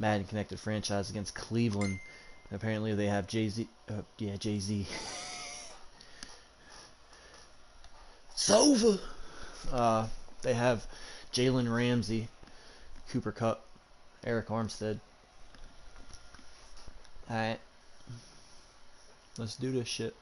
Madden connected franchise against Cleveland. And apparently they have Jay-Z. Yeah, Jay-Z. It's over. They have Jalen Ramsey, Cooper Kupp, Eric Armstead. Alright. Let's do this shit.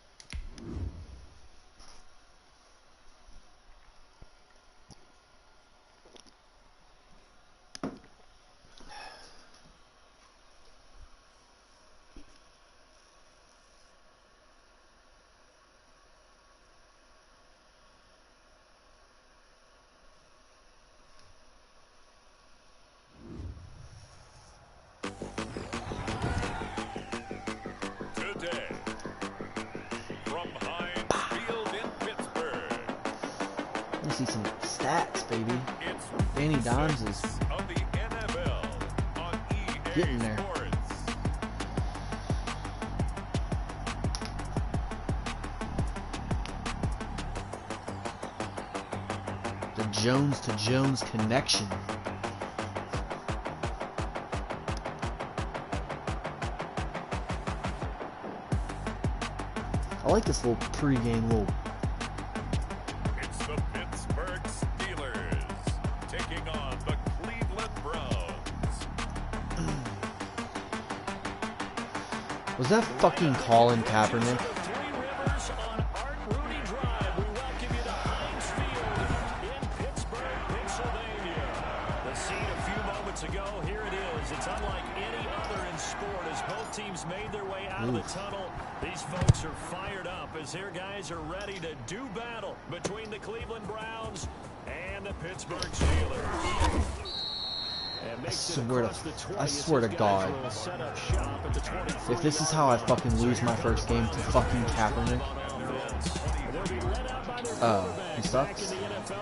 See some stats, baby. Danny Dimes is getting there. The Jones to Jones connection. I like this little pregame little. Was that fucking Colin Kaepernick? The scene a few moments ago, here it is. It's unlike any other in sport as both teams made their way out of the tunnel. These folks are fired up as their guys are ready to do battle between the Cleveland Browns and the Pittsburgh Steelers. I swear to God, if this is how I fucking lose my first game to fucking Kaepernick. He sucks?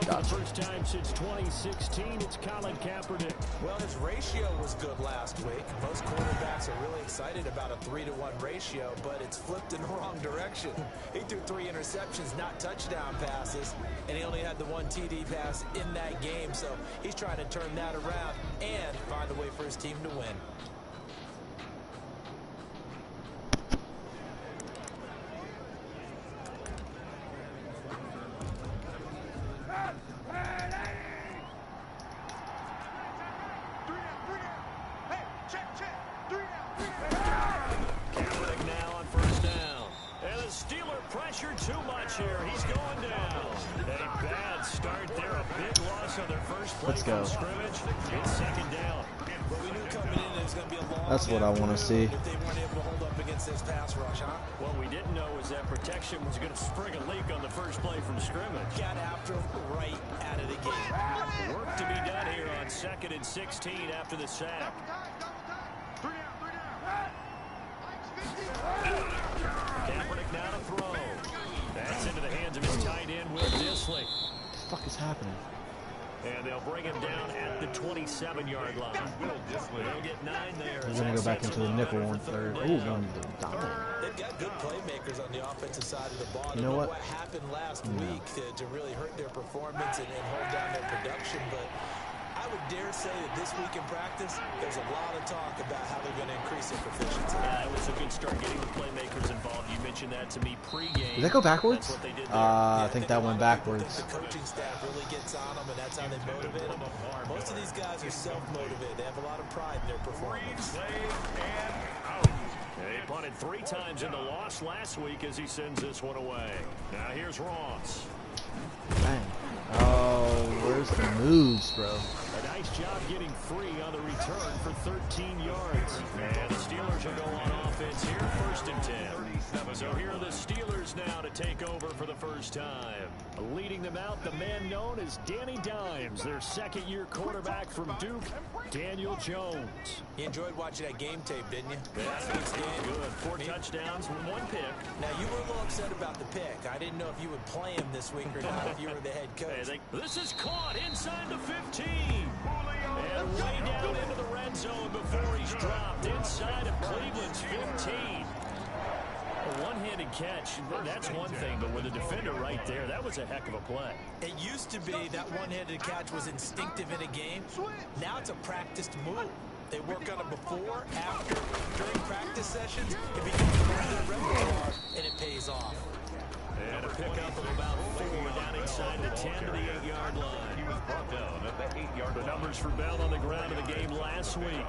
Gotcha. First time since 2016, it's Colin Kaepernick. Well, his ratio was good last week. Most quarterbacks are really excited about a 3-to-1 ratio, but it's flipped in the wrong direction. He threw 3 interceptions, not touchdown passes, and he only had the 1 TD pass in that game, so he's trying to turn that around and find a way for his team to win. Too much here. He's going down. A bad start there. A big loss on their first play. Let's go. Scrimmage. It's second down. But we knew coming in it was going to be a long That's what I want to see. if they weren't able to hold up against this pass rush, huh? What we didn't know was that protection was going to spring a leak on the first play from scrimmage. Got after him right out of the gate. Work to be done here on 2nd and 16 after the sack. Kaepernick now to throw. That's into the hands of his tight end, Will Dissly. What the fuck is happening? And they'll bring him down at the 27-yard line. They'll get 9 there. He's going to go back into the nickel on third. Oh, going to the dime. They've got good playmakers on the offensive side of the ball. You know what? What happened last week to really hurt their performance and hold down their production, but I would dare say that this week in practice, there's a lot of talk about how they're going to increase their proficiency. Yeah, it was a good start getting the playmakers involved. You mentioned that to me pregame. Did that go backwards? That's what they did there. I think that went backwards. The coaching staff really gets on them, and that's how they motivate them. Most of these guys are self-motivated. They have a lot of pride in their performance. They punted 3 times in the loss last week as he sends this one away. Now here's Ross. Bang. Oh, where's the moves, bro? A nice job getting free on the return for 13 yards. And the Steelers will go on offense here, 1st and 10. So here are the Steelers now to take over for the first time. Leading them out, the man known as Danny Dimes, their second-year quarterback from Duke, Daniel Jones. You enjoyed watching that game tape, didn't you? Last week's game, good. 4 touchdowns, 1 pick. Now, you were a little upset about the pick. I didn't know if you would play him this week or not if you were the head coach. This is caught inside the 15. And way down into the red zone before he's dropped inside of Cleveland's 15. A one-handed catch, that's one thing, but with a defender right there, that was a heck of a play. It used to be that one-handed catch was instinctive in a game. Now it's a practiced move. They work on it before, after, during practice sessions. It becomes part of their repertoire, and it pays off. And a pickup of about 4 down inside the 10 to the 8-yard line. He was brought down at the 8-yard line. The numbers for Bell on the ground in the game last week.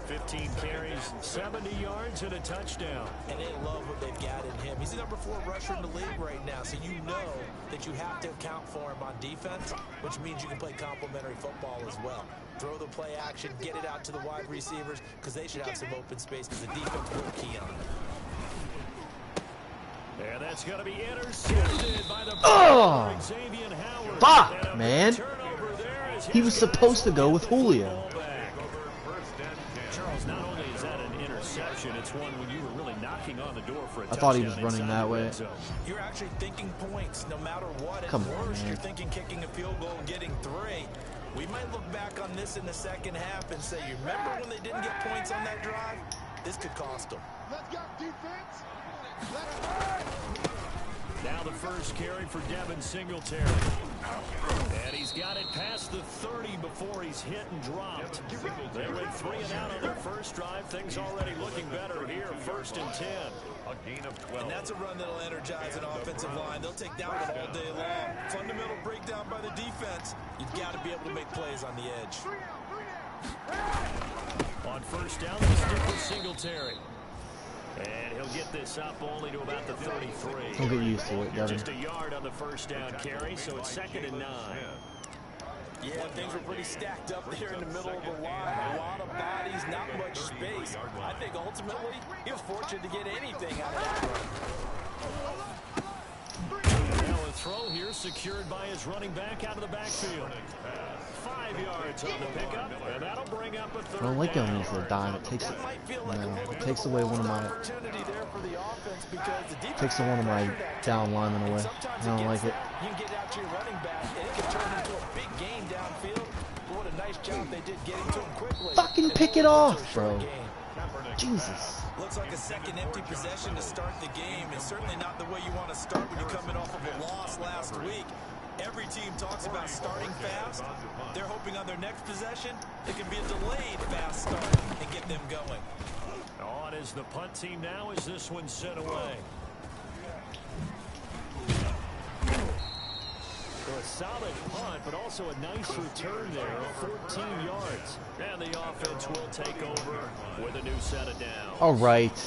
15 carries, 70 yards, and a touchdown. And they love what they've got in him. He's the number 4 rusher in the league right now, so you know that you have to account for him on defense, which means you can play complementary football as well. Throw the play action, get it out to the wide receivers, because they should have some open space, because the defense will key on it. And that's going to be intercepted by the Xavier Howard. Fuck, man. He was supposed to go with Julio. Charles, not only is that an interception, it's one when you were really knocking on the door for a touchdown. I thought he was running that way. You're actually thinking points no matter what. At worst, you're thinking kicking a field goal and getting 3. We might look back on this in the second half and say, you remember when they didn't get points on that drive? This could cost them. Let's go, defense. Now the first carry for Devin Singletary. And he's got it past the 30 before he's hit and dropped. They went 3 and out on their first drive. Things already looking better here. 1st and 10. A gain of 12. And that's a run that'll energize an offensive line. They'll take down it all day long. Fundamental breakdown by the defense. You've got to be able to make plays on the edge. On first down, they stick with Singletary. And he'll get this up only to about the 33. Don't get used to it, Devin. Just a yard on the first down carry, so it's 2nd and 9. Yeah, things were pretty stacked up there in the middle of the line. A lot of bodies, not much space. I think ultimately he was fortunate to get anything out of that run. Now a throw here secured by his running back out of the backfield. 5 yards on the pickup, and that'll bring up a 3rd. I don't like going into the dime. It takes away one of my down linemen away. I don't like it. You can get out to your running back, and it can turn into a big game downfield. But what a nice job they did getting to him quickly. Fucking pick it off, bro. Jesus. Looks like a second empty possession to start the game, and certainly not the way you want to start when you're coming off of a loss last week. Every team talks about starting fast. They're hoping on their next possession, it can be a delayed fast start and get them going. On is the punt team now as this one's sent away. So a solid punt, but also a nice return there of 14 yards. And the offense will take over with a new set of downs. All right.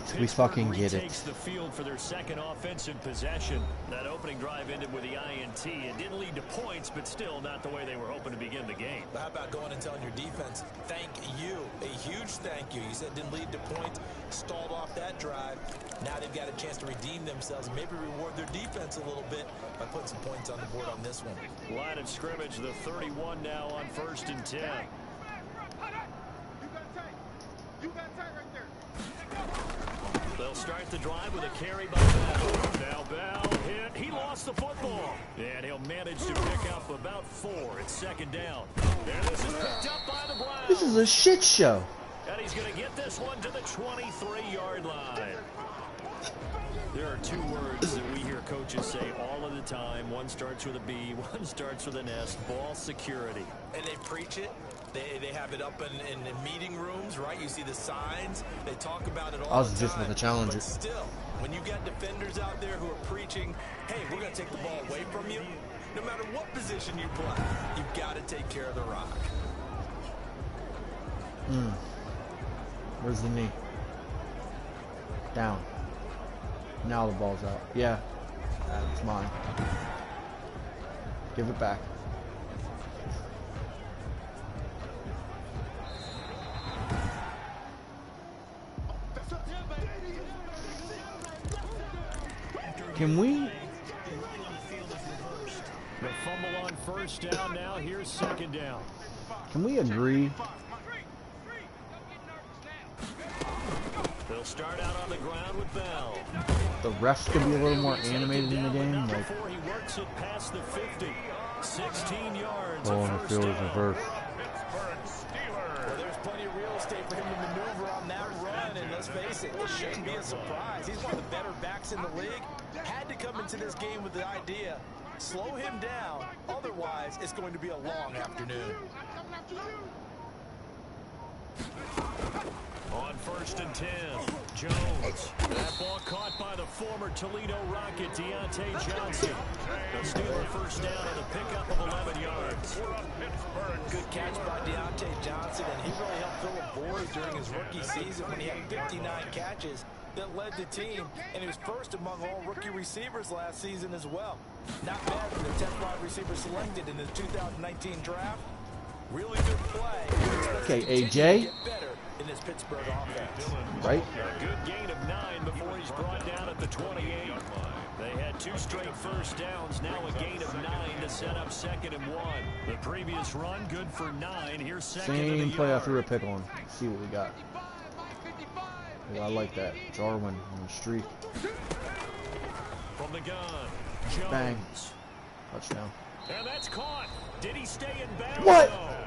So we fucking get it. Takes the field for their second offensive possession. That opening drive ended with the INT. It didn't lead to points, but still not the way they were hoping to begin the game. But how about going and telling your defense, thank you, a huge thank you. You said didn't lead to points, stalled off that drive. Now they've got a chance to redeem themselves and maybe reward their defense a little bit by putting some points on the board on this one. Line of scrimmage, the 31 now on 1st and 10. You got tight right there. They'll start the drive with a carry by Bell. Now Bell hit. He lost the football. And he'll manage to pick up about 4. It's 2nd down. And this is picked up by the Browns. This is a shit show. And he's going to get this one to the 23-yard line. There are 2 words that we hear coaches say all of the time. One starts with a B, one starts with an S. Ball security. And they preach it. They have it up in meeting rooms, right? You see the signs. They talk about it all the time. I was just with the challenger. But still, when you got defenders out there who are preaching, hey, we're going to take the ball away from you, no matter what position you play, you've got to take care of the rock. Where's the knee? Down. Now the ball's out. Yeah. It's mine. Give it back. Can we? The fumble on first down now. Here's 2nd down. Can we agree? They'll start out on the ground with Bell. The refs could be a little more animated in the game. Like, Before he works it past the 50. 16 yards. oh, and the field is reversed. Well, there's plenty of real estate for him to maneuver on that run, and let's face it, it shouldn't be a surprise. He's one of the better backs in the league. Had to come into this game with the idea, slow him down, otherwise it's going to be a long afternoon. On 1st and 10, Jones. That ball caught by the former Toledo Rocket, Deontay Johnson. The Steeler first down on a pickup of 11 yards. Good catch by Deontay Johnson, and he really helped fill a void during his rookie season when he had 59 catches that led the team, and he was first among all rookie receivers last season as well. Not bad for the 10th wide receiver selected in the 2019 draft. Really good play. Okay, AJ. In this Pittsburgh offense. Right? A good gain of 9 before he's brought down at the 28. They had 2 straight first downs, now a gain of 9 to set up 2nd and 1. The previous run, good for 9. Here's 2nd Same play I threw a pick on. Let's see what we got. Yeah, I like that. Jarwin on the streak. From the gun, Jones. Bang. Touchdown. And that's caught. Did he stay in bounds? What? No.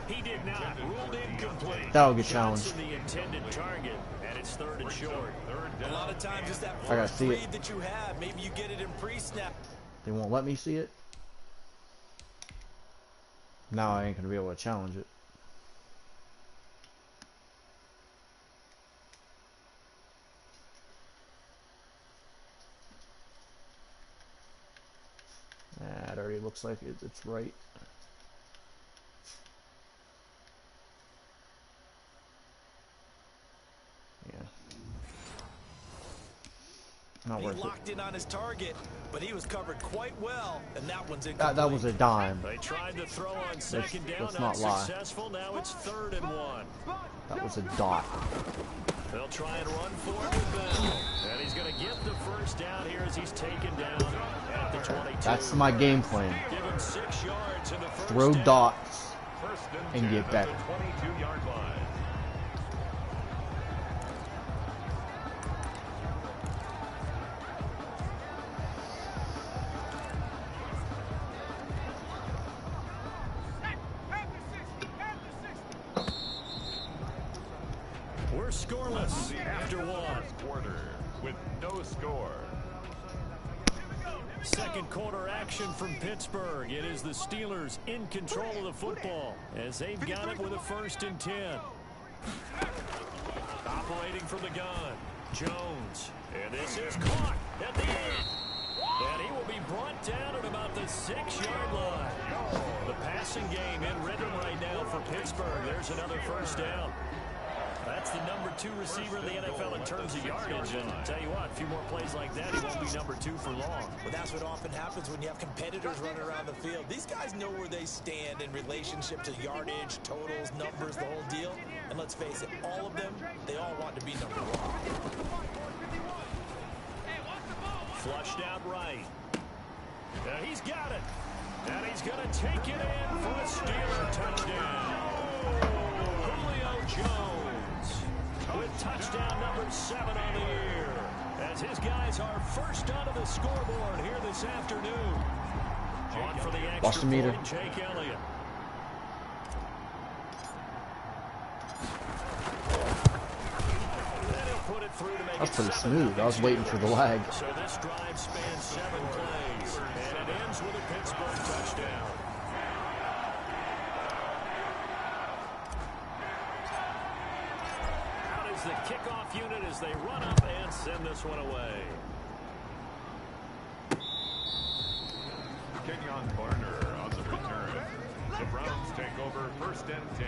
He did not. Ruled incomplete. That'll get challenged. The intended target, and it's 3rd and short. A lot of times it's that I gotta first see read it. that you have. Maybe you get it in pre-snap. They won't let me see it. Now I ain't gonna be able to challenge it. Nah, it already looks like it's right. Yeah. Not He worth it. locked in on his target, but he was covered quite well, and that one's incomplete. That was a dime. They tried to throw on 2nd down, let's not not lie. successful. Now it's 3rd and 1. That was a dot. They'll try and run for it with Bell. And he's going to get the first down here as he's taken down at the 22. That's my game plan. Give him 6 yards in the first Throw down. dots and 10 get better. at the 22-yard line. We're scoreless after 1. Quarter with no score. 2nd quarter action from Pittsburgh. It is the Steelers in control of the football as they've got it with a 1st and 10. Operating from the gun, Jones. And this is caught at the end. And he will be brought down at about the 6-yard line. The passing game in rhythm right now for Pittsburgh. There's another first down. That's the number 2 receiver in the NFL in terms of yardage. And tell you what, a few more plays like that, he won't be number 2 for long. Well, that's what often happens when you have competitors running around the field. These guys know where they stand in relationship to yardage, totals, numbers, the whole deal. And let's face it, all of them, they all want to be number 1. Flushed out right. And he's got it. And he's going to take it in for a Steeler touchdown. Julio Jones with touchdown number 7 on the year. As his guys are first onto the scoreboard here this afternoon. On for the extra Watch the meter. point, Jake Elliott. That's pretty smooth. I was waiting for the lag. So this drive spans 7 plays, and it ends with a Pittsburgh touchdown. Out is the kickoff unit as they run up and send this one away. Kenyon Barner on the return. The Browns take over 1st and 10.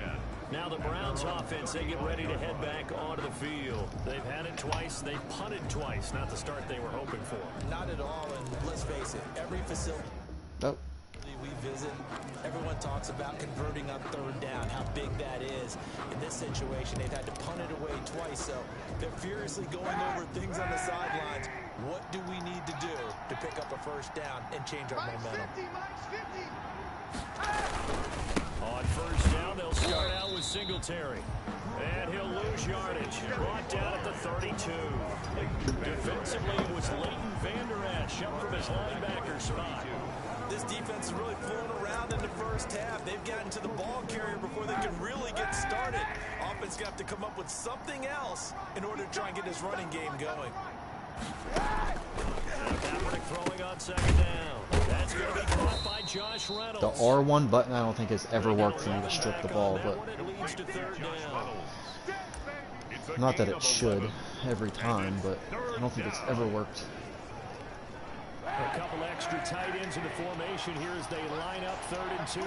Now the Browns offense, they get ready to head back onto the field. They've had it twice. They've punted twice. Not the start they were hoping for. Not at all, and let's face it, every facility Nope. we visit, everyone talks about converting on 3rd down, how big that is. In this situation, they've had to punt it away twice, so they're furiously going over things on the sidelines. What do we need to do to pick up a first down and change our momentum? On 1st down, they'll start out with Singletary. And he'll lose yardage. Brought down at the 32. Defensively, it was Leighton Vander Esch up from his linebacker spot. This defense is really flown around in the first half. They've gotten to the ball carrier before they can really get started. Offense got to come up with something else in order to try and get his running game going. Kaepernick throwing on second down. That's going to be caught by Josh Reynolds. The R1 button I don't think has ever worked for me to strip the ball, but It leads to third down. not that it should every time, but I don't think it's ever worked. A couple extra tight ends in the formation here as they line up 3rd and 2.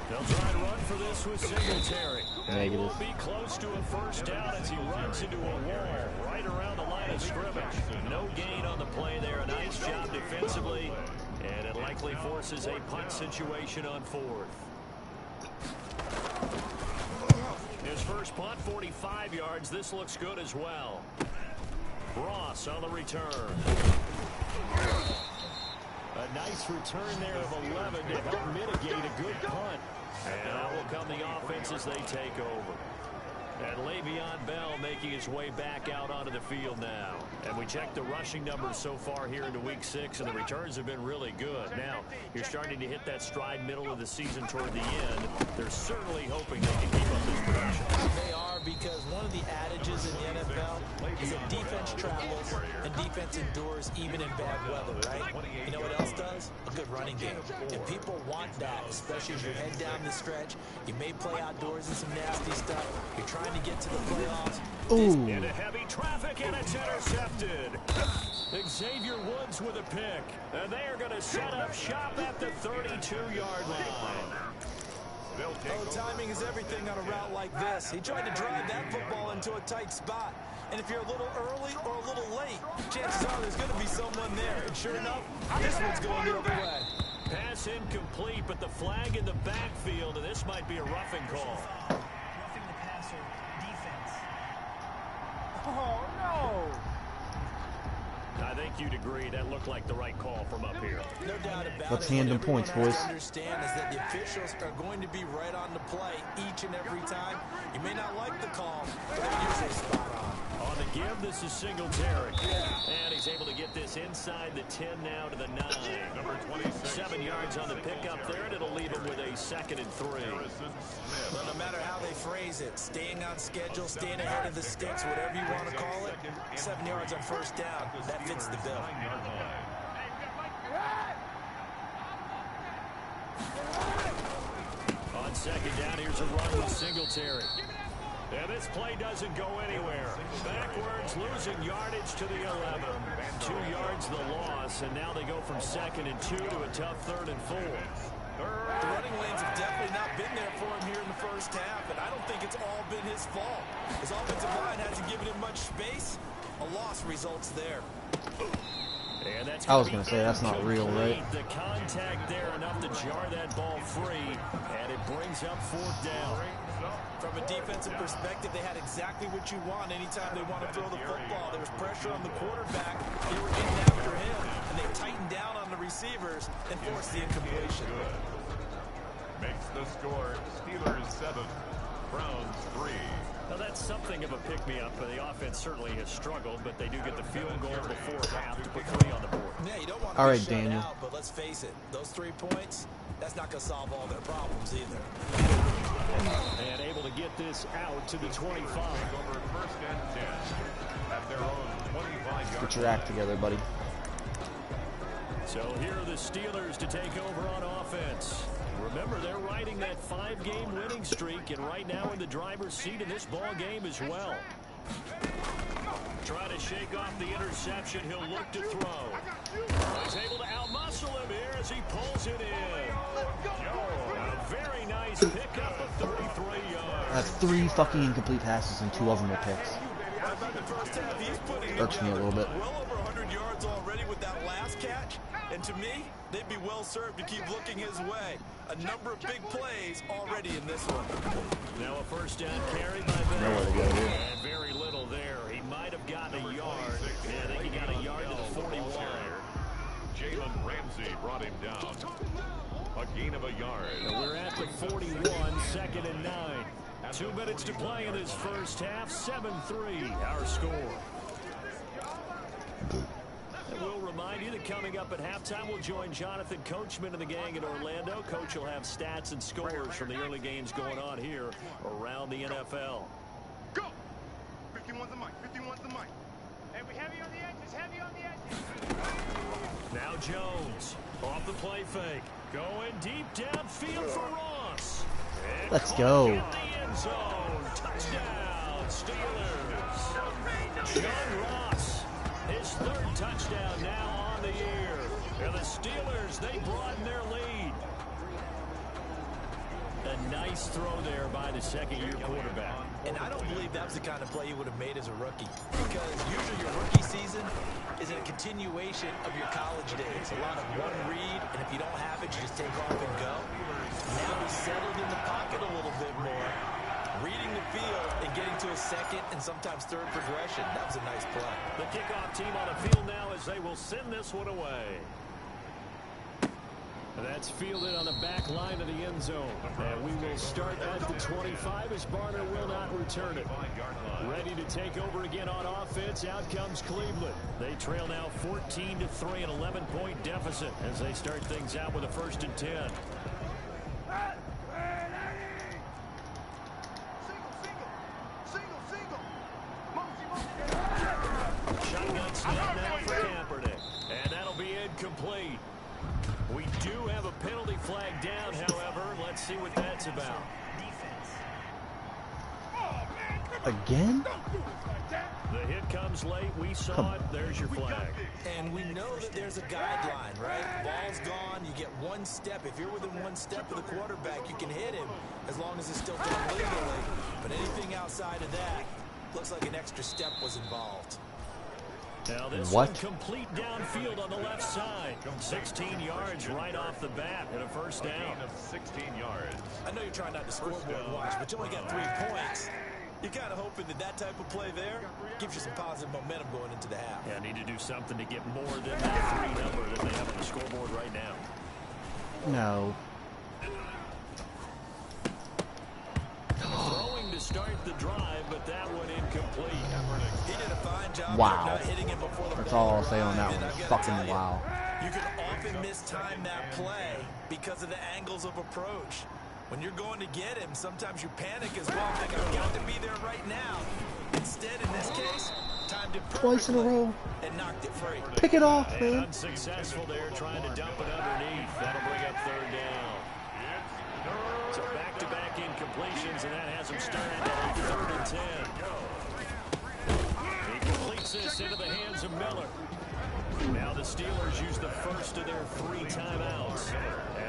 They'll try to run for this with Singletary. He will be close to a first down as he runs into a wall right around the line of scrimmage. No gain on the play there. A nice job defensively, and it likely forces a punt situation on 4th. His first punt, 45 yards. This looks good as well. Ross on the return. A nice return there of 11 to help mitigate a good punt. And out will come the offense as they take over. And Le'Veon Bell making his way back out onto the field now. And we check the rushing numbers so far here into week 6, and the returns have been really good. Now, you're starting to hit that stride middle of the season toward the end. They're certainly hoping they can keep up this production. They are, because one of the adages in the NFL is that defense travels and defense endures even in bad weather, right? You know what else does? A good running game. And people want that, especially as you head down the stretch. You may play outdoors in some nasty stuff. You're trying to get to the playoffs. Ooh. Into heavy traffic, and it's intercepted. Xavier Woods with a pick. And they are going to set up shop at the 32-yard line. Oh, timing is everything on a route like this. He tried to drive that football into a tight spot. And if you're a little early or a little late, chances are there's going to be someone there. And sure enough, this one's going the other way. Pass incomplete, but the flag in the backfield, and this might be a roughing call. Roughing the passer, defense. Oh, no. I think you'd agree that looked like the right call from up here. No doubt about Let's it. hand them What points, everyone has boys. to understand is that the officials are going to be right on the play each and every time. You may not like the call, but they're usually spot on. On the give, this is Singletary. And he's able to get this inside the 10 now to the 9. Number 26. 7 yards on the pickup there, and it'll leave him with a 2nd and 3. But no matter how they phrase it, staying on schedule, staying ahead of the sticks, whatever you want to call it, 7 yards on first down, that fits the bill. On second down, here's a run with Singletary. And this play doesn't go anywhere. Backwards, losing yardage to the 11. 2 yards the loss, and now they go from 2nd and 2 to a tough 3rd and 4. The running lanes have definitely not been there for him here in the first half, and I don't think it's all been his fault. His offensive line hasn't given him much space. A loss results there. And that's I was going to say, that's not real, right? The contact there enough to jar that ball free, and it brings up 4th down. From a defensive perspective, they had exactly what you want anytime they want to throw the football. There was pressure on the quarterback. They were getting after him, and they tightened down on the receivers and forced the incompletion. Makes the score Steelers 7, Browns 3. Now that's something of a pick-me-up. The offense certainly has struggled, but they do get the field goal before half to put 3 on the board. Yeah, you don't want All to right, be shut Daniel. out, but let's face it, those 3 points, that's not going to solve all their problems either. And able to get this out to the 25. Over 1st and 10 at their own 25-yard Get your act together, buddy. So here are the Steelers to take over on offense. Remember, they're riding that 5-game winning streak, and right now in the driver's seat in this ball game as well. Try to shake off the interception. He'll look to throw. He's able to outmuscle him here as he pulls it in. A very nice pickup of 33 yards. That's 3 fucking incomplete passes, and 2 of them are picks. Irks me a little bit. Well over 100 yards already with that last catch. And to me, they'd be well served to keep looking his way. A number of big plays already in this one. Now a first down carry by Bell. Nowhere to go here. And very little there. He might have gotten a yard. Yeah, I think he got a yard to the 41. Jalen Ramsey brought him down. A gain of a yard. And we're at the 41, 2nd and 9. 2 minutes to play in this first half. 7-3, our score. And we'll remind you that coming up at halftime, we'll join Jonathan Coachman and the gang in Orlando. Coach will have stats and scores from the early games going on here around the NFL. Go. 51's the mic. 51's the mic. Hey, we heavy on the edges. Heavy on the edges. Now Jones off the play fake. Going deep downfield for Ross. And Let's caught go. in the end zone. Touchdown, Steelers. John Ross, his third touchdown now on the year. And the Steelers, they broaden their lead. A nice throw there by the second-year quarterback. And I don't believe that was the kind of play you would have made as a rookie. Because usually your rookie season is a continuation of your college days. A lot of one read, and if you don't have it, you just take off and go. Now he's settled in the pocket a little bit more, reading the field and getting to a second and sometimes third progression. That was a nice play. The kickoff team on the field now as they will send this one away. That's fielded on the back line of the end zone. And we will start at the 25 as Barner will not return it. Ready to take over again on offense. Out comes Cleveland. They trail now 14-3, an 11-point deficit as they start things out with a 1st and 10. Shotgun snap now for Kaepernick. And that'll be incomplete. We do have a penalty flag down, however. Let's see what that's about. Again? The hit comes late. We saw it. There's your flag. And we know that there's a guideline, right? Ball's gone. You get one step. If you're within one step of the quarterback, you can hit him as long as it's still done legally. But anything outside of that looks like an extra step was involved. Now this What? one complete downfield on the left side. 16 yards right off the bat and a 1st down. 16 yards. I know you're trying not to scoreboard watch, but you only got 3 points. You're kind of hoping that that type of play there gives you some positive momentum going into the half. Yeah, need to do something to get more than that 3 number that they have on the scoreboard right now. No. Throwing to start the drive, but that one incomplete. He did a fine job Wow. of not hitting him before the That's ball all I'll say on that arrived, one. and I've It's gotta fucking tell you, wow. You can often mistime that play because of the angles of approach. When you're going to get him, sometimes you panic as well, think I've got to be there right now. Instead, in this case, timed it Twice in a perfectly row. and knocked it free. Pick it off, And man. unsuccessful there, trying to dump it underneath. That'll bring up 3rd down. So back-to-back incompletions, and that has them started at 3rd and 10. He completes this into the hands of Miller. Now the Steelers use the first of their 3 timeouts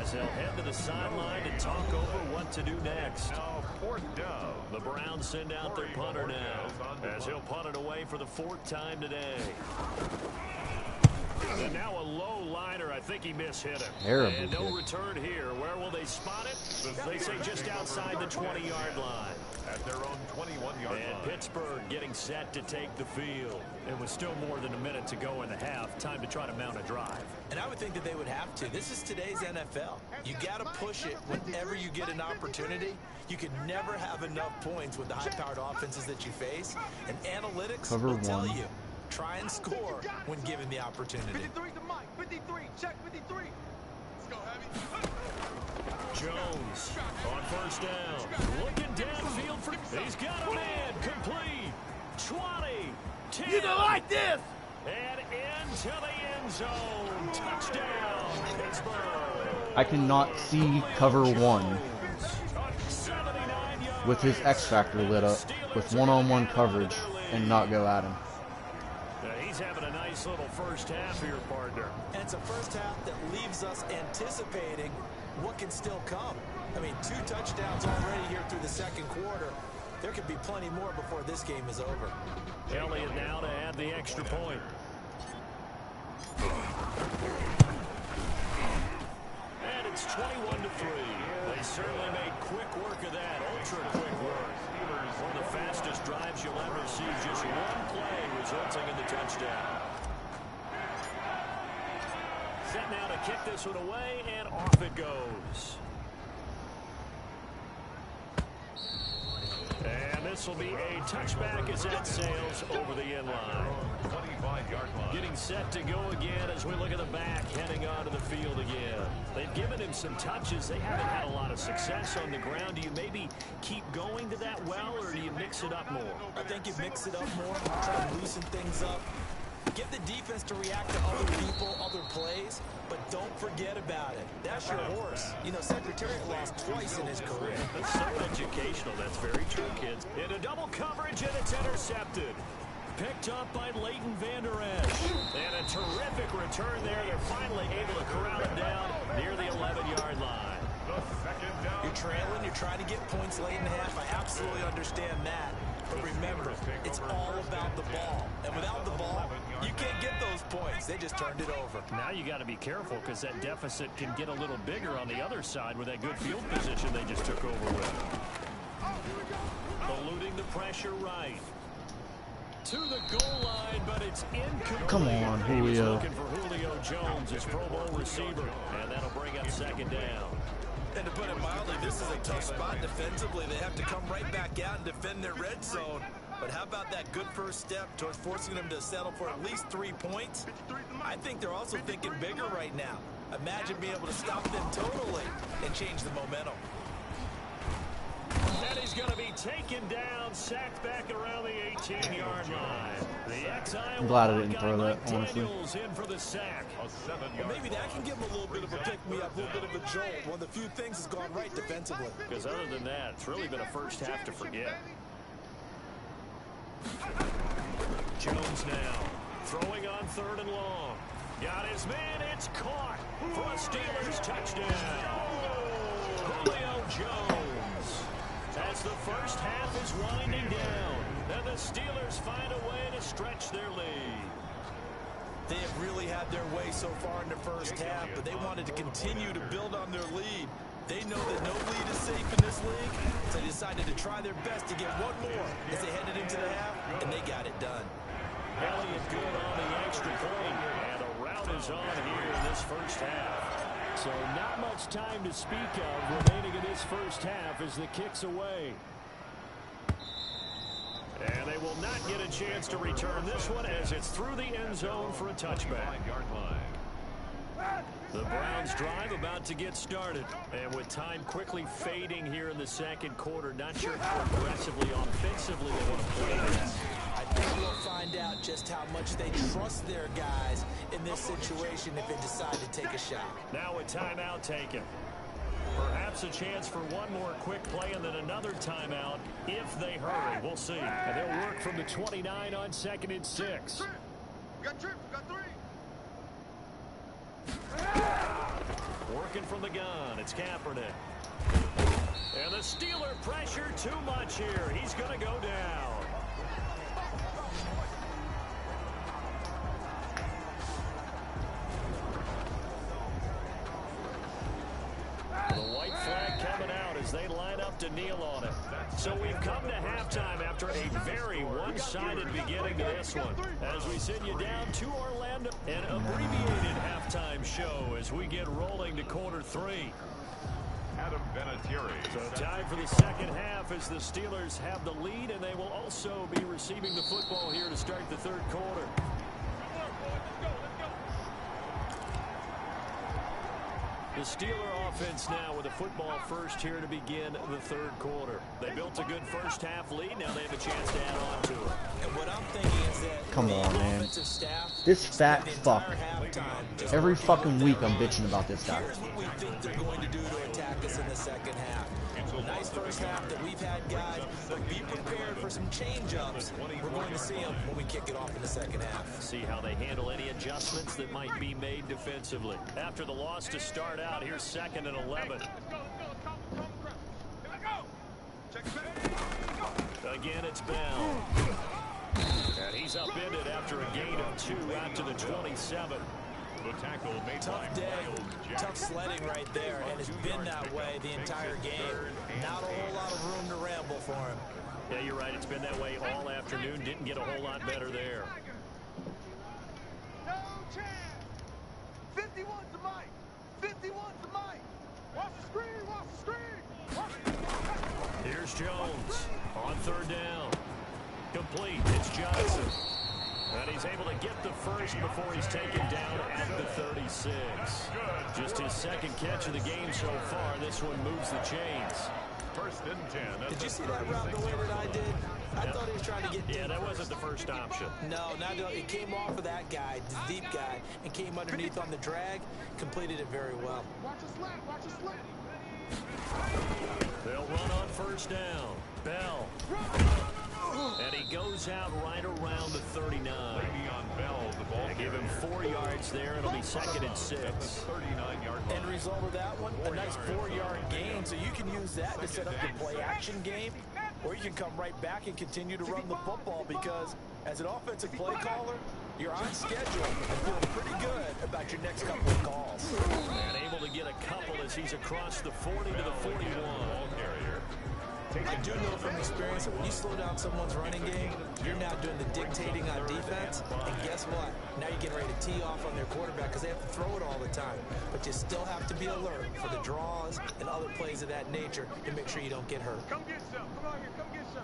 as they'll head to the sideline to talk over what to do next. Now 4th down. The Browns send out their punter now as he'll punt it away for the 4th time today. And now a low liner. I think he mishit him. Terrible And no hit. return here. Where will they spot it? They say just outside the 20-yard line. At their own 21-yard And line. Pittsburgh getting set to take the field. It was still more than a minute to go in the half. Time to try to mount a drive. And I would think that they would have to. This is today's NFL. You got to push it whenever you get an opportunity. You can never have enough points with the high-powered offenses that you face. And analytics Cover will tell 1. you, try and score when given the opportunity. 53's the mic. 53. Check 53. Let's go, Heavy. Jones on 1st down. Looking downfield for... He's got a man. Complete. 20. 10. You don't like this. And into the end zone. Touchdown, Pittsburgh. I cannot see cover 1 with his X Factor lit up with one-on-one coverage and not go at him. He's having a nice little first half here, partner. And it's a first half that leaves us anticipating what can still come. I mean, 2 touchdowns already here through the 2nd quarter. There could be plenty more before this game is over. Elliott now to add the extra point. And it's 21-3. They certainly made quick work of that. Ultra quick work. One of the fastest drives you'll ever see. Just one play resulting in the touchdown. Set now to kick this one away, and off it goes. And This will be a touchback as that sails over the end line. 25-yard line. Getting set to go again as we look at the back heading onto the field again. They've given him some touches. They haven't had a lot of success on the ground. Do you maybe keep going to that well, or do you mix it up more? I think you mix it up more, try to loosen things up. Get the defense to react to other people, other plays, but don't forget about it. That's your horse. You know, Secretariat lost twice in his career. That's so educational. That's very true, kids. In a double coverage, and it's intercepted. Picked up by Leighton Vander Esch. And a terrific return there. They're finally able to corral him down near the 11-yard line. You're trailing. You're trying to get points late in the half. I absolutely understand that. But remember, it's all about the ball. And without the ball, you can't get those points. They just turned it over. Now you got to be careful because that deficit can get a little bigger on the other side with that good field position they just took over with. Eluding the pressure right. To the goal line, but it's incomplete. Come on, He was Julio. looking for Julio Jones, his Pro Bowl receiver. And that'll bring up second down. And to put it mildly, this is a tough spot defensively. They have to come right back out and defend their red zone. But how about that good first step towards forcing them to settle for at least 3 points? I think they're also thinking bigger right now. Imagine being able to stop them totally and change the momentum. And he's going to be taken down, sacked back around the 18-yard line. I'm glad I didn't throw that, honestly. In for the sack. Well, maybe that can give him a little bit of a pick-me-up, a little bit of a jolt. One of the few things has gone right defensively. Because other than that, it's really been a first half to forget. Jones now throwing on 3rd and long. Got his man. It's caught for a Steelers touchdown. Julio Jones. As the first half is winding down, and the Steelers find a way to stretch their lead. They have really had their way so far in the first half, but they wanted to continue to build on their lead. They know that no lead is safe in this league, so they decided to try their best to get one more as they headed into the half, and they got it done. Elliott good on the extra point, and a route is on here in this first half. So not much time to speak of remaining in this first half as the kick's away. And they will not get a chance to return this one as it's through the end zone for a touchback. The Browns drive about to get started. And with time quickly fading here in the second quarter, not sure how aggressively offensively they want to play this. I think we'll find out just how much they trust their guys in this situation if they decide to take a shot. Now a timeout taken. Perhaps a chance for one more quick play and then another timeout if they hurry. We'll see. And they'll work from the 29 on 2nd and 6. Got 3. Working from the gun. It's Kaepernick. And the Steeler pressure too much here. He's going to go down. The white flag coming out as they line up to kneel on it. So we've come to halftime after a very one-sided beginning to this one. As we send you down to Orlando, an abbreviated halftime show as we get rolling to quarter 3. So time for the second half as the Steelers have the lead, and they will also be receiving the football here to start the third quarter. The Steeler offense now with the football first here to begin the third quarter. They built a good first half lead. Now they have a chance to add on to it. And what I'm thinking is that Come on, man. offensive staff, This fat the fuck. entire halftime, just Every fucking week I'm bitching about this guy. here's what we think they're going to do to attack us in the second half. Nice first half that we've had, guys, but be prepared for some change-ups. We're going to see them when we kick it off in the second half. See how they handle any adjustments that might be made defensively. After the loss to start out, here's 2nd and 11. Again, it's Bell. And he's upended after a gain of 2 out to the 27. The tackle made Tough day, tough sledding right there, and it's been that way the entire game. Not a whole lot of room to ramble for him. Yeah, you're right. It's been that way all afternoon. Didn't get a whole lot better there. No chance. 51's the mic. 51's the mic. Watch the screen. Watch the screen. Here's Jones. On third down. Complete. It's Johnson. And he's able to get the first before he's taken down at the 36. Just his second catch of the game so far. This one moves the chains. First and 10. Did you see that route the way that I did? I thought he was trying to get deep. Yeah, that wasn't the first option. No, it came off of that guy, the deep guy, and came underneath on the drag, completed it very well. Watch a slant, watch a slant. They'll run on first down. Bell. And he goes out right around the 39. Le'Veon Bell, the ball They give him 4 yards there. It'll be second and 6. 39-yard line. End result of that one, a nice 4-yard gain, so you can use that to set up your play-action game, or you can come right back and continue to run the football because as an offensive play caller, you're on schedule and feeling pretty good about your next couple of calls. And able to get a couple as he's across the 40 to the 41. Ball carrier. I do know from experience that when you slow down someone's running game, you're now doing the dictating on defense, and guess what? Now you're getting ready to tee off on their quarterback because they have to throw it all the time. But you still have to be alert for the draws and other plays of that nature to make sure you don't get hurt. Come get some. Come on here, come get some.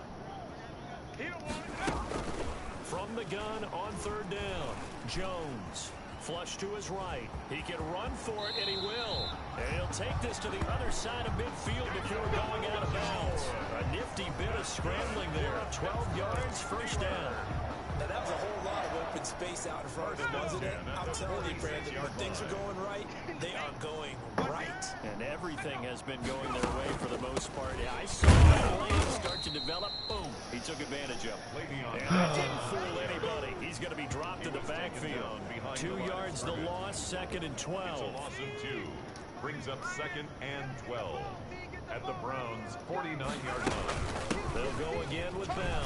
He don't want it. From the gun on third down, Jones. Flush to his right. He can run for it, and he will. And he'll take this to the other side of midfield before going out of bounds. A nifty bit of scrambling there. 12 yards, first down. Now, that was a whole lot of open space out in front of him, wasn't it? I'm telling you, Brandon, when things are going right, they are going right. And everything has been going their way for the most part. Yeah, I saw that lane start to develop. Boom. He took advantage of it. And that didn't fool anybody. He's going to be dropped in the backfield. 2 yards the loss, second and 12. It's a loss of 2. Brings up second and 12. At the Browns' 49-yard line. They'll go again with Bell.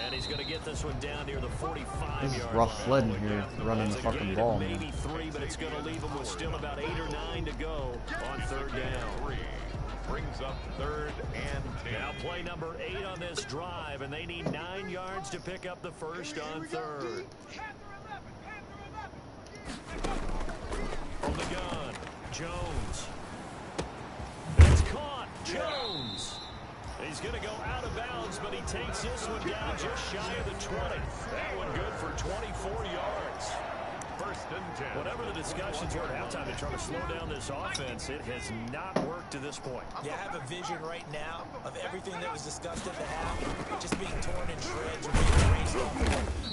And he's going to get this one down near the 45-yard line. This is rough sledding here, running the fucking ball, man. Maybe 3, but it's going to leave him with still about 8 or 9 to go on third down. 3. Brings up third and 10. Now play number 8 on this drive, and they need 9 yards to pick up the first on third. From the gun, Jones. It's caught. Jones. He's going to go out of bounds, but he takes this one down just shy of the 20. That one good for 24 yards. First and 10. Whatever the discussions were at halftime to try to slow down this offense, it has not worked to this point. Yeah, I have a vision right now of everything that was discussed at the half just being torn in shreds or being erased off of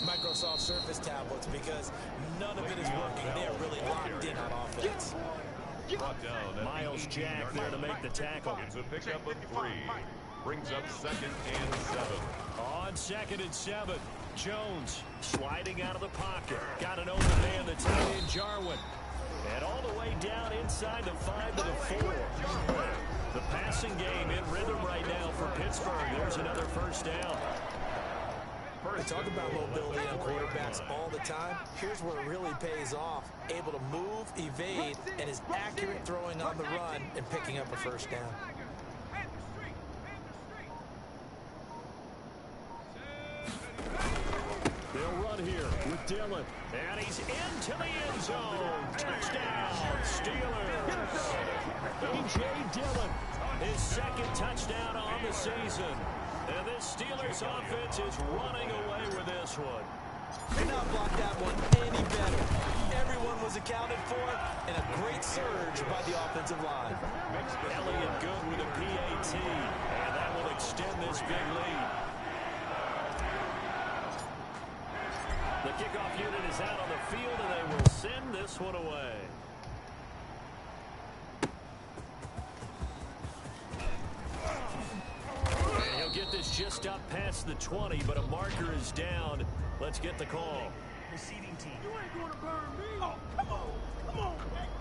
Microsoft Surface tablets because none of it is working. They are really locked in on offense. Brought down. Miles Jack there to make the tackle. It's a pickup of 3. Brings up second and 7. On second and 7, Jones sliding out of the pocket. Got an open man, the tight end Jarwin. And all the way down inside the 5 to the 4. The passing game in rhythm right now for Pittsburgh. There's another first down. We talk about mobility on quarterbacks all the time. Here's where it really pays off. Able to move, evade, and is accurate throwing on the run and picking up a first down. They'll run here with Dillon. And he's into the end zone. Touchdown, Steelers. A.J. Dillon, his second touchdown on the season. And this Steelers offense is running away with this one. Could not block that one any better. Everyone was accounted for, and a great surge by the offensive line. Elliott good with a PAT, and that will extend this big lead. The kickoff unit is out on the field, and they will send this one away. And he'll get this just up past the 20, but a marker is down. Let's get the call. Receiving team. You ain't gonna burn me. Oh, come on, come on.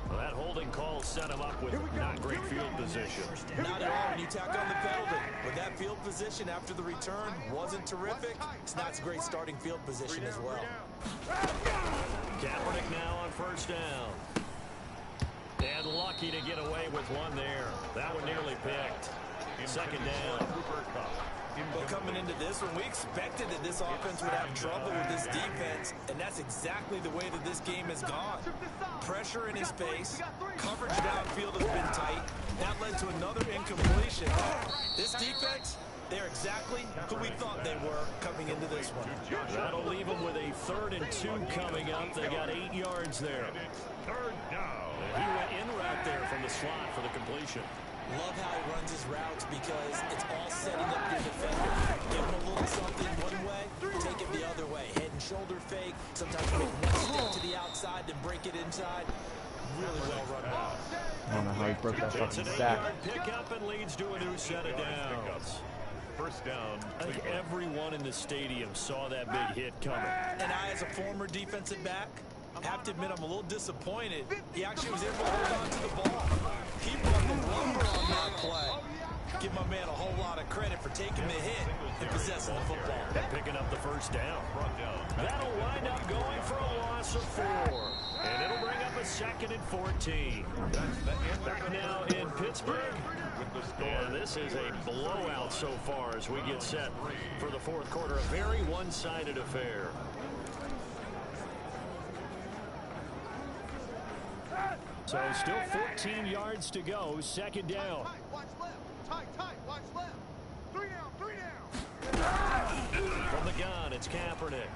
Well, that holding call set him up with not great field position. Not at all when you tack on the penalty. But that field position after the return wasn't terrific. It's not a great starting field position as well. Kaepernick now on first down. And lucky to get away with one there. That one nearly picked. Second down. But coming into this one, we expected that this offense would have trouble with this defense, and that's exactly the way that this game has gone. Pressure in his face, coverage downfield has been tight, That led to another incompletion. This defense, they're exactly who we thought they were coming into this one. That'll leave them with a 3rd and 2 coming up. They got 8 yards there. Third down. He went in route there from the slot for the completion. Love how he runs his routes because it's all setting up your defender. Give him a little something one way, take it the other way. Head and shoulder fake. Sometimes make one step to the outside, then break it inside. Really well run out. I don't know how he broke that It's fucking an sack. 8-yard pickup and leads to a new set of downs. First down. I think everyone in the stadium saw that big hit coming. And I, as a former defensive back, have to admit I'm a little disappointed. He actually was able to hold on to the ball. He brought the lumber on that play. Give my man a whole lot of credit for taking the hit and possessing the football. And picking up the first down. That'll wind up going for a loss of 4. And it'll bring up a 2nd and 14. Back now in Pittsburgh. And this is a blowout so far as we get set for the 4th quarter. A very one-sided affair. So still 14 yards to go. 2nd down. Watch left. Tight. Watch left. 3 down. From the gun, it's Kaepernick.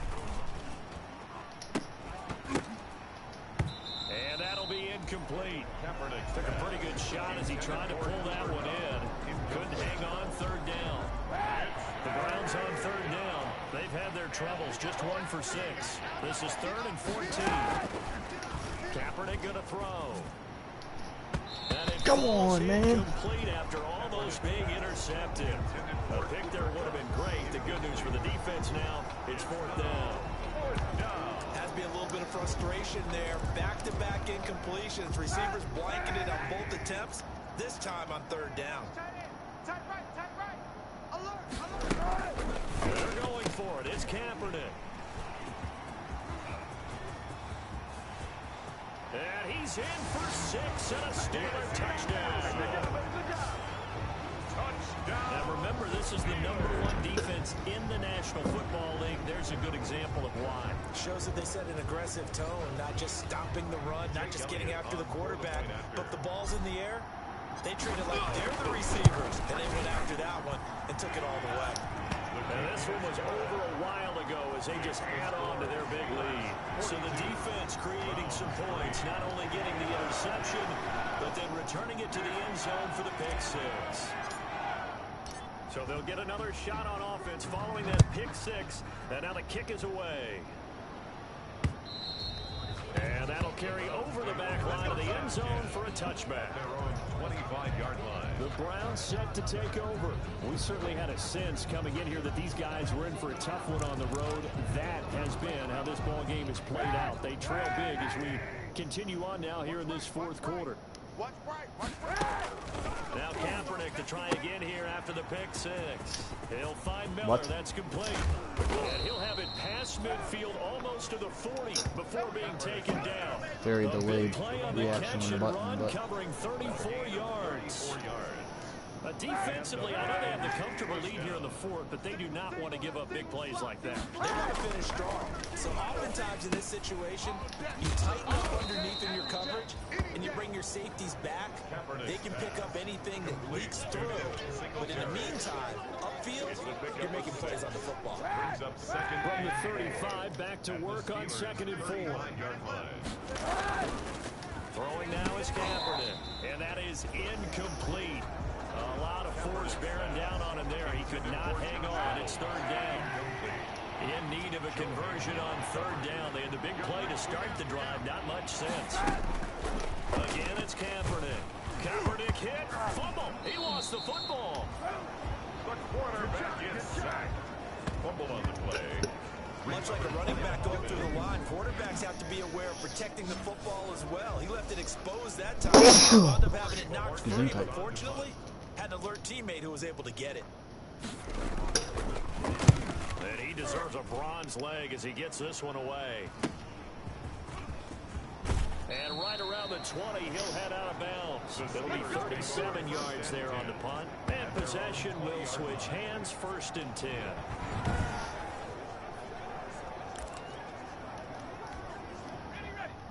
And that'll be incomplete. Kaepernick Took a pretty good shot as he tried to pull that one in. Couldn't hang on 3rd down. The Browns on 3rd down. They've had their troubles. Just 1 for 6. This is 3rd and 14. Kaepernick going to throw. Come on, man. Complete after all those being intercepted. A pick there would have been great. The good news for the defense now, it's 4th down. Has to be a little bit of frustration there. Back-to-back incompletions. Receivers blanketed on both attempts. This time on 3rd down. Tight right. Alert. They're going for it. It's Kaepernick. And he's in for 6 and a Steeler touchdown. Now remember, this is the #1 defense in the National Football League. There's a good example of why. Shows that they set an aggressive tone, not just stopping the run, not just getting after the quarterback, but the ball's in the air. They treat it like they're the receivers, and they went after that one and took it all the way. And this one was over a while ago as they just add on to their big lead. So the defense creating some points, not only getting the interception, but then returning it to the end zone for the pick 6. So they'll get another shot on offense following that pick 6, and now the kick is away. And that'll carry over the back line of the end zone for a touchback. Their own 25-yard line. The Browns set to take over. We certainly had a sense coming in here that these guys were in for a tough one on the road. That has been how this ball game has played out. They trail big as we continue on now here in this 4th quarter. Watch right. Now Kaepernick to try again here after the pick 6. He'll find Miller. What? That's complete. And he'll have it past midfield almost to the 40 before being taken down. Very A big delayed play on reaction catch on the and button, run, but covering 34 yards. Defensively, I know they have the comfortable lead here in the 4th, but they do not want to give up big plays like that. They want to finish strong. So oftentimes in this situation, you tighten up underneath in your coverage, and you bring your safeties back. They can pick up anything that leaks through. But in the meantime, upfield, you're making plays on the football. Brings up 2nd From the and 35, back to work on 2nd and 4. 39-yard line. Throwing now is Kaepernick, and that is incomplete. A lot of force bearing down on him there. He could not hang on. It's 3rd down. In need of a conversion on 3rd down. They had the big play to start the drive. Not much sense. Again, it's Kaepernick. Kaepernick hit. Fumble. He lost the football. The quarterback is sacked. Fumble on the play. Much like a running back going through the line, quarterbacks have to be aware of protecting the football as well. He left it exposed that time. Wound up having it knocked free, but fortunately, had an alert teammate who was able to get it. And he deserves a bronze leg as he gets this one away. And right around the 20, he'll head out of bounds. It'll be 37 yards there on the punt. And possession will switch hands, 1st and 10.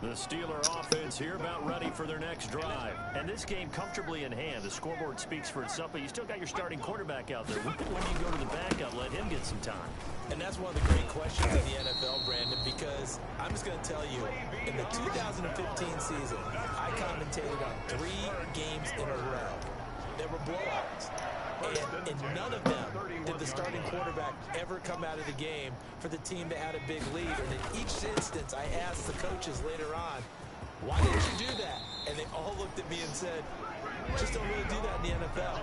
The Steeler offense here about ready for their next drive. And this game comfortably in hand. The scoreboard speaks for itself, but you still got your starting quarterback out there. When you go to the backup, let him get some time. And that's one of the great questions in the NFL, Brandon, because I'm just going to tell you, in the 2015 season, I commentated on 3 games in a row. There were blowouts. And in none of them did the starting quarterback ever come out of the game for the team that had a big lead. And in each instance, I asked the coaches later on, why didn't you do that? And they all looked at me and said, just don't really do that in the NFL.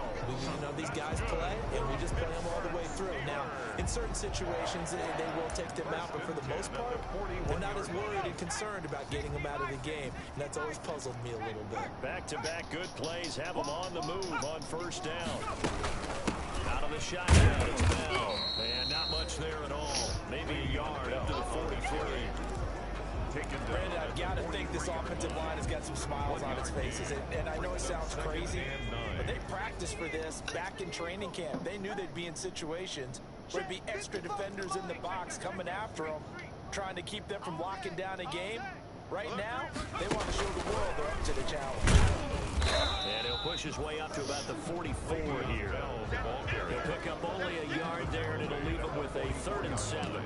These guys play, and we just play them all the way through. Now, in certain situations, they will take them out, but for the most part, they're not as worried and concerned about getting them out of the game, and that's always puzzled me a little bit. Back-to-back good plays have them on the move on first down. Out of the shotgun, it's Bell. And not much there at all. Maybe a yard up to the 43. Brandon, I've got to think this offensive line has got some smiles on its faces. And I know it sounds crazy, but they practiced for this back in training camp. They knew they'd be in situations where there'd be extra defenders in the box coming after them, trying to keep them from locking down a game. Right now, they want to show the world they're up to the challenge. And he'll push his way up to about the 44 here. He'll pick up only a yard there, and it'll leave him with a 3rd and 7.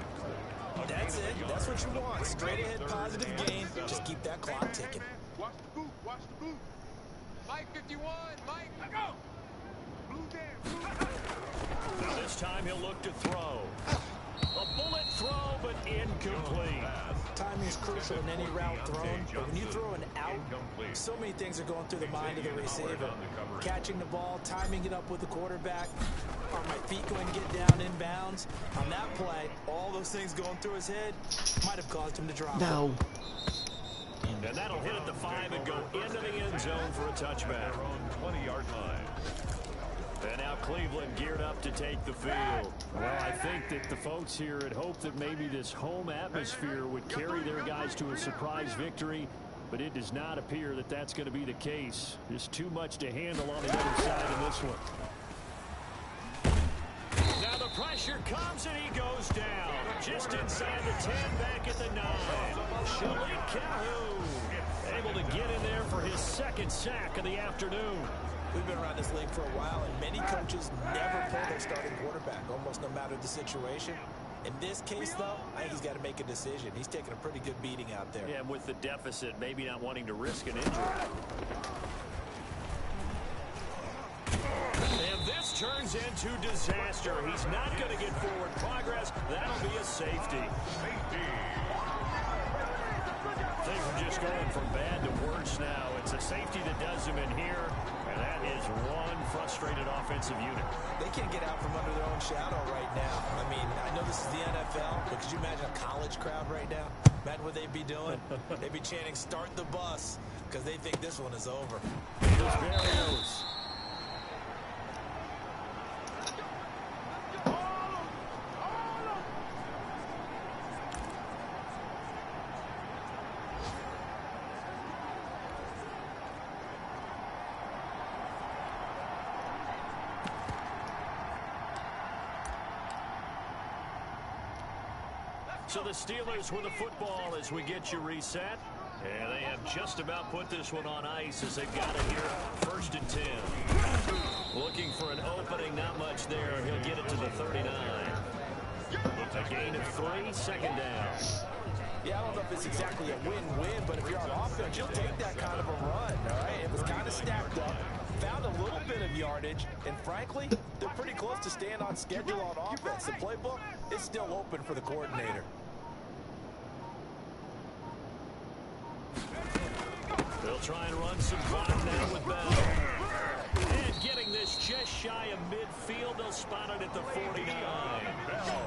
That's it. That's what you want. Straight ahead positive gain. Just keep that clock ticking. Watch the boot. Watch the boot. Mike 51. Mike, go. Blue there. Now this time he'll look to throw. A bullet throw, but incomplete. Timing is crucial in any route thrown, but when you throw an out, so many things are going through the mind of the receiver. Catching the ball, timing it up with the quarterback. Are my feet going to get down inbounds? On that play, all those things going through his head might have caused him to drop. No. And that'll hit at the 5 and go into the end zone for a touchback. 20-yard line. And now Cleveland geared up to take the field. Well, I think that the folks here had hoped that maybe this home atmosphere would carry their guys to a surprise victory, but it does not appear that that's going to be the case. Just too much to handle on the other side of this one. Now the pressure comes and he goes down. Just inside the 10, back at the 9. Shalik Calhoun able to get in there for his 2nd sack of the afternoon. We've been around this league for a while, and many coaches never pull their starting quarterback, almost no matter the situation. In this case, though, I think he's got to make a decision. He's taking a pretty good beating out there. Yeah, and with the deficit, maybe not wanting to risk an injury. And this turns into disaster. He's not going to get forward progress. That'll be a safety. Things are just going from bad to worse now. It's a safety that does him in here, and that is one frustrated offensive unit. They can't get out from under their own shadow right now. I mean, I know this is the NFL, but could you imagine a college crowd right now? Imagine what they'd be doing. They'd be chanting, "Start the bus," because they think this one is over. Here's Barrios. So the Steelers with the football as we get you reset. And they have just about put this one on ice as they've got it here. 1st and 10. Looking for an opening, not much there. He'll get it to the 39. A gain of 3, 2nd down. Yeah, I don't know if it's exactly a win-win, but if you're on offense, you'll take that kind of a run, all right? It was kind of stacked up, found a little bit of yardage, and frankly, they're pretty close to staying on schedule on offense. The playbook is still open for the coordinator. They'll try and run some clock now with Bell. And getting this just shy of midfield, they'll spot it at the 49.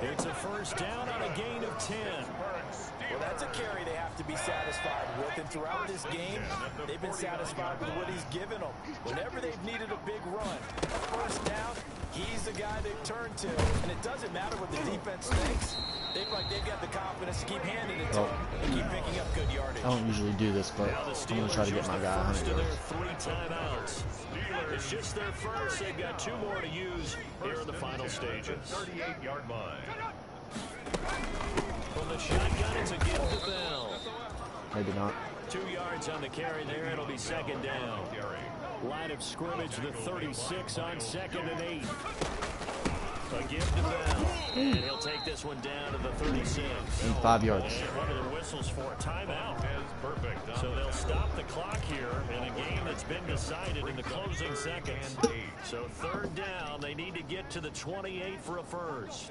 It's a 1st down on a gain of 10. Well, that's a carry they have to be satisfied with, and throughout this game, they've been satisfied with what he's given them. Whenever they've needed a big run, a 1st down, he's the guy they've turned to. And it doesn't matter what the defense thinks. They've got the confidence to keep handing it to him and keep picking up good yardage. I don't usually do this, but I'm going to try to get my guy 100 yards. 3 timeouts. It's just their first. They've got 2 more to use here in the final stages. 38-yard line. From the shotgun, it's a give to Bell. Maybe not. 2 yards on the carry there. It'll be second down. Line of scrimmage, the 36 on 2nd and 8. A give to Bell. And he'll take this one down to the 36. And 5 yards. And what are the whistles for? Timeout. Perfect. So they'll stop the clock here in a game that's been decided in the closing seconds. So 3rd down, they need to get to the 28 for a first.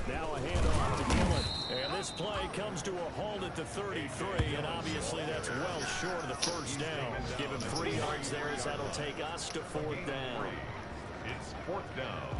Now a handoff to Gillett. And this play comes to a halt at the 33, and obviously that's well short of the first down. Give him 3 yards there as that'll take us to 4th down. It's 4th down.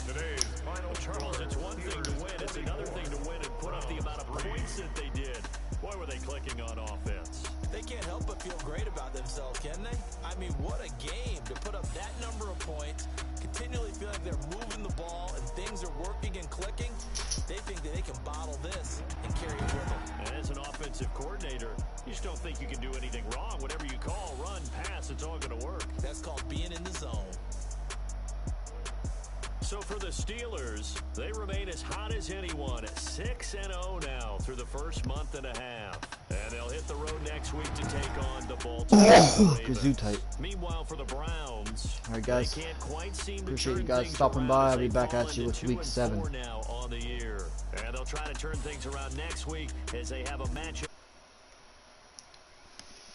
Today's final Charles, it's one thing to win. It's another thing to win and put up the amount of points that they did. Boy, were they clicking on offense. They can't help but feel great about themselves, can they? I mean, what a game to put up that number of points, continually feel like they're moving the ball and things are working and clicking. They think that they can bottle this and carry it with them. And as an offensive coordinator, you just don't think you can do anything wrong. Whatever you call, run, pass, it's all going to work. That's called being in the zone. So for the Steelers, they remain as hot as anyone at 6-0 now through the first month and a half. And they'll hit the road next week to take on the Baltimore Ravens. Kazoo tight. Meanwhile, for the Browns, all right, guys. they can't quite seem to Appreciate turn you guys things stopping around by. as I'll be they back fall at you into with week 7. 2-4 now on the year. And they'll try to turn things around next week as they have a matchup.